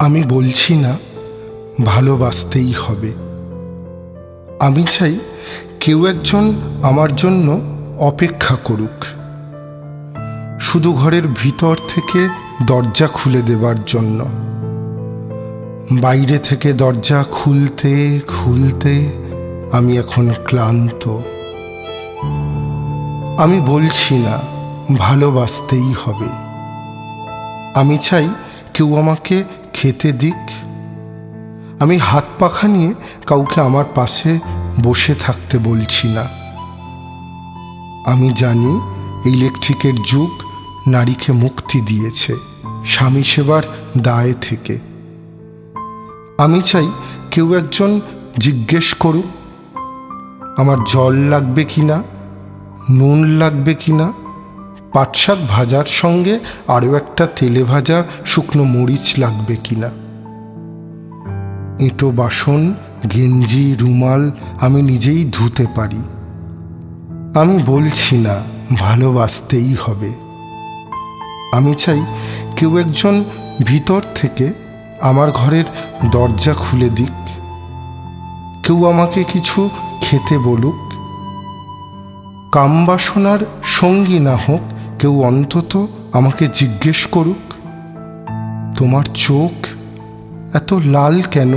আমি বলছি না ভালোবাসতেই হবে। আমি চাই কেউ একজন আমার জন্য অপেক্ষা করুক, শুধু ঘরের ভিতর থেকে দরজা খুলে দেবার জন্য। বাইরে থেকে দরজা খুলতে খুলতে আমি এখন ক্লান্ত। আমি বলছি না ভালোবাসতেই হবে। আমি চাই কেউ আমাকে খেতে দিক। আমি হাত পাখা নিয়ে কাউকে আমার পাশে বসে থাকতে বলছি না। আমি জানি ইলেকট্রিকের যুগ নারীকে মুক্তি দিয়েছে স্বামী সেবার দায় থেকে। আমি চাই কেউ একজন জিজ্ঞেস করুক আমার জল লাগবে কিনা, নুন লাগবে কিনা, পাটশাক ভাজার সঙ্গে আরও একটা তেলে ভাজা শুকনো মরিচ লাগবে কিনা। এঁটো বাসন, গেঞ্জি, রুমাল আমি নিজেই ধুতে পারি। আমি বলছি না ভালোবাসতেই হবে। আমি চাই কেউ একজন ভিতর থেকে আমার ঘরের দরজা খুলে দিক, কেউ আমাকে কিছু খেতে বলুক। কামবাসনার সঙ্গী না হোক, কেউ অন্তত আমাকে জিজ্ঞেস করুক তোমার চোখ এত লাল কেন।